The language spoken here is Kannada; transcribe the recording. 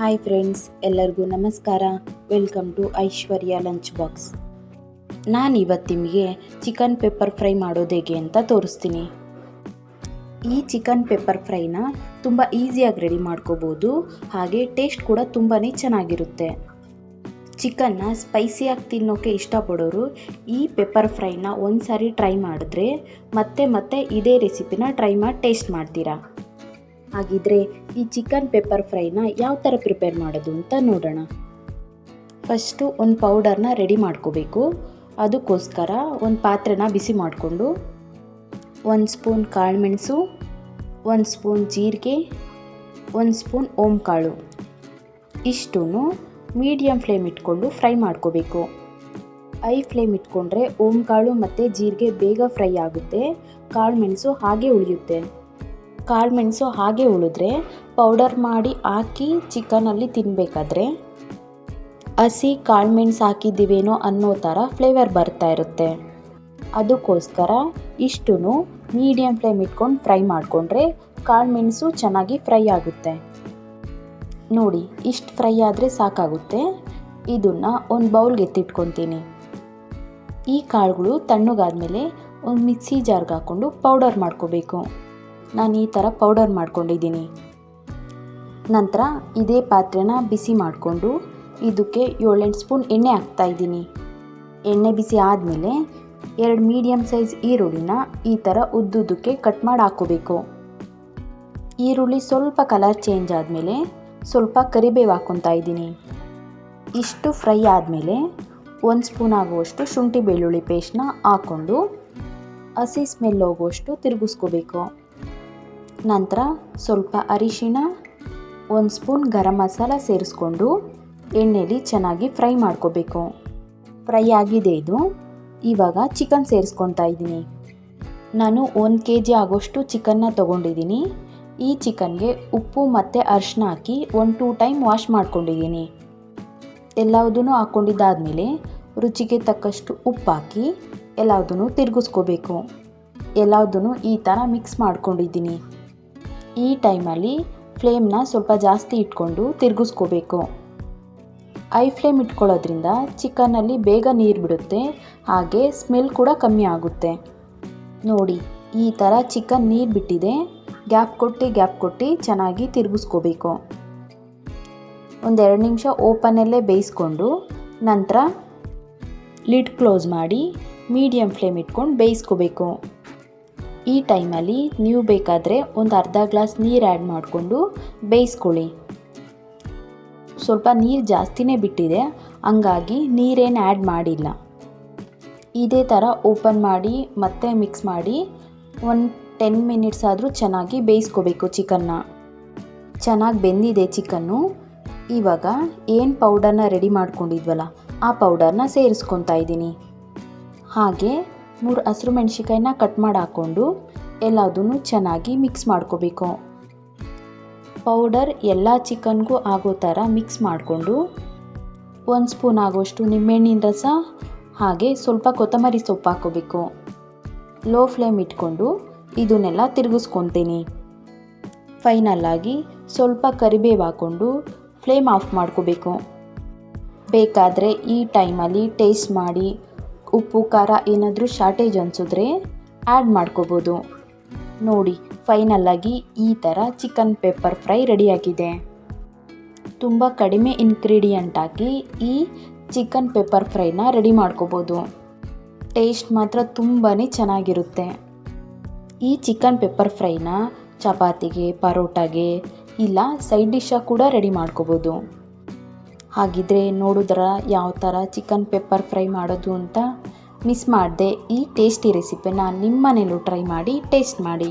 ಹಾಯ್ ಫ್ರೆಂಡ್ಸ್, ಎಲ್ಲರಿಗೂ ನಮಸ್ಕಾರ. Welcome to Aishwarya lunch box. ನಾನಿವತ್ತು ನಿಮಗೆ ಚಿಕನ್ ಪೆಪ್ಪರ್ ಫ್ರೈ ಮಾಡೋದು ಹೇಗೆ ಅಂತ ತೋರಿಸ್ತೀನಿ. ಈ ಚಿಕನ್ ಪೆಪ್ಪರ್ ಫ್ರೈನ ತುಂಬ ಈಸಿಯಾಗಿ ರೆಡಿ ಮಾಡ್ಕೋಬೋದು, ಹಾಗೆ ಟೇಸ್ಟ್ ಕೂಡ ತುಂಬಾ ಚೆನ್ನಾಗಿರುತ್ತೆ. ಚಿಕನ್ನ ಸ್ಪೈಸಿಯಾಗಿ ತಿನ್ನೋಕ್ಕೆ ಇಷ್ಟಪಡೋರು ಈ ಪೆಪ್ಪರ್ ಫ್ರೈನ ಒಂದು ಸಾರಿ ಟ್ರೈ ಮಾಡಿದ್ರೆ ಮತ್ತೆ ಇದೇ ರೆಸಿಪಿನ ಟ್ರೈ ಮಾಡಿ ಟೇಸ್ಟ್ ಮಾಡ್ತೀರಾ. ಹಾಗಿದ್ರೆ ಈ ಚಿಕನ್ ಪೆಪ್ಪರ್ ಫ್ರೈನ ಯಾವ ಥರ ಪ್ರಿಪೇರ್ ಮಾಡೋದು ಅಂತ ನೋಡೋಣ. ಫಸ್ಟು ಒಂದು ಪೌಡರ್ನ ರೆಡಿ ಮಾಡ್ಕೋಬೇಕು. ಅದಕ್ಕೋಸ್ಕರ ಒಂದು ಪಾತ್ರೆನ ಬಿಸಿ ಮಾಡಿಕೊಂಡು 1 ಸ್ಪೂನ್ ಕಾಳುಮೆಣಸು, 1 ಸ್ಪೂನ್ ಜೀರಿಗೆ, 1 ಸ್ಪೂನ್ ಓಂಕಾಳು ಇಷ್ಟೂ ಮೀಡಿಯಮ್ ಫ್ಲೇಮ್ ಇಟ್ಕೊಂಡು ಫ್ರೈ ಮಾಡ್ಕೋಬೇಕು. ಹೈ ಫ್ಲೇಮ್ ಇಟ್ಕೊಂಡ್ರೆ ಓಂಕಾಳು ಮತ್ತು ಜೀರಿಗೆ ಬೇಗ ಫ್ರೈ ಆಗುತ್ತೆ, ಕಾಳುಮೆಣಸು ಹಾಗೆ ಉಳಿಯುತ್ತೆ. ಕಾಳುಮೆಣಸು ಹಾಗೆ ಉಳಿದ್ರೆ ಪೌಡರ್ ಮಾಡಿ ಹಾಕಿ ಚಿಕನಲ್ಲಿ ತಿನ್ನಬೇಕಾದ್ರೆ ಹಸಿ ಕಾಳುಮೆಣಸು ಹಾಕಿದ್ದೀವೇನೋ ಅನ್ನೋ ಥರ ಫ್ಲೇವರ್ ಬರ್ತಾ ಇರುತ್ತೆ. ಅದಕ್ಕೋಸ್ಕರ ಇಷ್ಟೂ ಮೀಡಿಯಮ್ ಫ್ಲೇಮ್ ಇಟ್ಕೊಂಡು ಫ್ರೈ ಮಾಡಿಕೊಂಡ್ರೆ ಕಾಳುಮೆಣಸು ಚೆನ್ನಾಗಿ ಫ್ರೈ ಆಗುತ್ತೆ. ನೋಡಿ, ಇಷ್ಟು ಫ್ರೈ ಆದರೆ ಸಾಕಾಗುತ್ತೆ. ಇದನ್ನು ಒಂದು ಬೌಲ್ಗೆ ಎತ್ತಿಟ್ಕೊತೀನಿ. ಈ ಕಾಳುಗಳು ತಣ್ಣಗಾದ್ಮೇಲೆ ಒಂದು ಮಿಕ್ಸಿ ಜಾರ್ಗೆ ಹಾಕ್ಕೊಂಡು ಪೌಡರ್ ಮಾಡ್ಕೋಬೇಕು. ನಾನು ಈ ಥರ ಪೌಡರ್ ಮಾಡ್ಕೊಂಡಿದ್ದೀನಿ. ನಂತರ ಇದೇ ಪಾತ್ರೆನ ಬಿಸಿ ಮಾಡಿಕೊಂಡು ಇದಕ್ಕೆ 7-8 ಸ್ಪೂನ್ ಎಣ್ಣೆ ಹಾಕ್ತಾಯಿದ್ದೀನಿ. ಎಣ್ಣೆ ಬಿಸಿ ಆದಮೇಲೆ 2 ಮೀಡಿಯಮ್ ಸೈಜ್ ಈರುಳ್ಳಿನ ಈ ಥರ ಉದ್ದುದ್ದಕ್ಕೆ ಕಟ್ ಮಾಡಿ ಹಾಕ್ಕೋಬೇಕು. ಈರುಳ್ಳಿ ಸ್ವಲ್ಪ ಕಲರ್ ಚೇಂಜ್ ಆದಮೇಲೆ ಸ್ವಲ್ಪ ಕರಿಬೇವು ಹಾಕ್ಕೊತಾ ಇದ್ದೀನಿ. ಇಷ್ಟು ಫ್ರೈ ಆದಮೇಲೆ 1 ಸ್ಪೂನ್ ಆಗುವಷ್ಟು ಶುಂಠಿ ಬೆಳ್ಳುಳ್ಳಿ ಪೇಸ್ಟ್ನ ಹಾಕ್ಕೊಂಡು ಹಸಿ ಸ್ಮೆಲ್ ಹೋಗುವಷ್ಟು ತಿರುಗಿಸ್ಕೋಬೇಕು. ನಂತರ ಸ್ವಲ್ಪ ಅರಿಶಿಣ, 1 ಸ್ಪೂನ್ ಗರಂ ಮಸಾಲ ಸೇರಿಸ್ಕೊಂಡು ಎಣ್ಣೆಲಿ ಚೆನ್ನಾಗಿ ಫ್ರೈ ಮಾಡ್ಕೋಬೇಕು. ಫ್ರೈ ಆಗಿದೆ ಇದು. ಇವಾಗ ಚಿಕನ್ ಸೇರಿಸ್ಕೊತಾ ಇದ್ದೀನಿ. ನಾನು 1 kg ಆಗೋಷ್ಟು ಚಿಕನ್ನ ತೊಗೊಂಡಿದ್ದೀನಿ. ಈ ಚಿಕನ್ಗೆ ಉಪ್ಪು ಮತ್ತು ಅರಿಶಿನ ಹಾಕಿ 1-2 ಟೈಮ್ ವಾಶ್ ಮಾಡ್ಕೊಂಡಿದ್ದೀನಿ. ಎಲ್ಲದೂ ಹಾಕ್ಕೊಂಡಿದ್ದಾದಮೇಲೆ ರುಚಿಗೆ ತಕ್ಕಷ್ಟು ಉಪ್ಪು ಹಾಕಿ ಎಲ್ಲದೂ ತಿರುಗಿಸ್ಕೋಬೇಕು. ಎಲ್ಲದೂ ಈ ಥರ ಮಿಕ್ಸ್ ಮಾಡ್ಕೊಂಡಿದ್ದೀನಿ. ಈ ಟೈಮಲ್ಲಿ ಫ್ಲೇಮ್ನ ಸ್ವಲ್ಪ ಜಾಸ್ತಿ ಇಟ್ಕೊಂಡು ತಿರುಗಿಸ್ಕೋಬೇಕು. ಹೈ ಫ್ಲೇಮ್ ಇಟ್ಕೊಳ್ಳೋದ್ರಿಂದ ಚಿಕನ್ನಲ್ಲಿ ಬೇಗ ನೀರು ಬಿಡುತ್ತೆ, ಹಾಗೆ ಸ್ಮೆಲ್ ಕೂಡ ಕಮ್ಮಿ ಆಗುತ್ತೆ. ನೋಡಿ, ಈ ಥರ ಚಿಕನ್ ನೀರು ಬಿಟ್ಟಿದೆ. ಗ್ಯಾಪ್ ಕೊಟ್ಟು ಚೆನ್ನಾಗಿ ತಿರುಗಿಸ್ಕೋಬೇಕು. 1-2 ನಿಮಿಷ ಓಪನಲ್ಲೇ ಬೇಯಿಸ್ಕೊಂಡು ನಂತರ ಲಿಡ್ ಕ್ಲೋಸ್ ಮಾಡಿ ಮೀಡಿಯಮ್ ಫ್ಲೇಮ್ ಇಟ್ಕೊಂಡು ಬೇಯಿಸ್ಕೋಬೇಕು. ಈ ಟೈಮಲ್ಲಿ ನೀವು ಬೇಕಾದರೆ ಒಂದು ಅರ್ಧ ಗ್ಲಾಸ್ ನೀರು ಆ್ಯಡ್ ಮಾಡಿಕೊಂಡು ಬೇಯಿಸ್ಕೊಳ್ಳಿ. ಸ್ವಲ್ಪ ನೀರು ಜಾಸ್ತಿನೇ ಬಿಟ್ಟಿದೆ, ಹಂಗಾಗಿ ನೀರೇನು ಆ್ಯಡ್ ಮಾಡಿಲ್ಲ. ಇದೇ ಥರ ಓಪನ್ ಮಾಡಿ ಮತ್ತೆ ಮಿಕ್ಸ್ ಮಾಡಿ 10 ಮಿನಿಟ್ಸ್ ಆದರೂ ಚೆನ್ನಾಗಿ ಬೇಯಿಸ್ಕೋಬೇಕು ಚಿಕನ್ನ. ಚೆನ್ನಾಗಿ ಬೆಂದಿದೆ ಚಿಕನ್ನು. ಇವಾಗ ಏನು ಪೌಡರ್ನ ರೆಡಿ ಮಾಡ್ಕೊಂಡಿದ್ವಲ್ಲ ಆ ಪೌಡರ್ನ ಸೇರಿಸ್ಕೊತಾ ಇದ್ದೀನಿ. ಹಾಗೆ 3 ಹಸಿರು ಮೆಣಸಿಕಾಯಿನ ಕಟ್ ಮಾಡಿ ಹಾಕ್ಕೊಂಡು ಎಲ್ಲದೂ ಚೆನ್ನಾಗಿ ಮಿಕ್ಸ್ ಮಾಡ್ಕೋಬೇಕು. ಪೌಡರ್ ಎಲ್ಲ ಚಿಕನ್ಗೂ ಆಗೋ ಥರ ಮಿಕ್ಸ್ ಮಾಡಿಕೊಂಡು 1 ಸ್ಪೂನ್ ಆಗೋಷ್ಟು ನಿಂಬೆಹಣ್ಣಿನ ರಸ ಹಾಗೆ ಸ್ವಲ್ಪ ಕೊತ್ತಂಬರಿ ಸೊಪ್ಪು ಹಾಕ್ಕೋಬೇಕು. ಲೋ ಫ್ಲೇಮ್ ಇಟ್ಕೊಂಡು ಇದನ್ನೆಲ್ಲ ತಿರುಗಿಸ್ಕೊತೀನಿ. ಫೈನಲ್ಲಾಗಿ ಸ್ವಲ್ಪ ಕರಿಬೇವು ಹಾಕ್ಕೊಂಡು ಫ್ಲೇಮ್ ಆಫ್ ಮಾಡ್ಕೋಬೇಕು. ಬೇಕಾದರೆ ಈ ಟೈಮಲ್ಲಿ ಟೇಸ್ಟ್ ಮಾಡಿ ಉಪ್ಪು ಖಾರ ಏನಾದರೂ ಶಾರ್ಟೇಜ್ ಅನಿಸಿದ್ರೆ ಆ್ಯಡ್ ಮಾಡ್ಕೋಬೋದು. ನೋಡಿ, ಫೈನಲ್ಲಾಗಿ ಈ ಥರ ಚಿಕನ್ ಪೆಪ್ಪರ್ ಫ್ರೈ ರೆಡಿಯಾಗಿದೆ. ತುಂಬ ಕಡಿಮೆ ಇಂಗ್ರೀಡಿಯೆಂಟ್ ಹಾಕಿ ಈ ಚಿಕನ್ ಪೆಪ್ಪರ್ ಫ್ರೈನ ರೆಡಿ ಮಾಡ್ಕೋಬೋದು. ಟೇಸ್ಟ್ ಮಾತ್ರ ತುಂಬಾ ಚೆನ್ನಾಗಿರುತ್ತೆ. ಈ ಚಿಕನ್ ಪೆಪ್ಪರ್ ಫ್ರೈನ ಚಪಾತಿಗೆ, ಪರೋಟಾಗೆ ಇಲ್ಲ ಸೈಡ್ ಡಿಶ್ಶಾಗಿ ಕೂಡ ರೆಡಿ ಮಾಡ್ಕೋಬೋದು. ಹಾಗಿದ್ರೆ ನೋಡಿದ್ರ ಯಾವ ಥರ ಚಿಕನ್ ಪೆಪ್ಪರ್ ಫ್ರೈ ಮಾಡೋದು ಅಂತ. ಮಿಸ್ ಮಾಡದೆ ಈ ಟೇಸ್ಟಿ ರೆಸಿಪಿನ ನಿಮ್ಮ ಮನೇಲೂ ಟ್ರೈ ಮಾಡಿ ಟೇಸ್ಟ್ ಮಾಡಿ.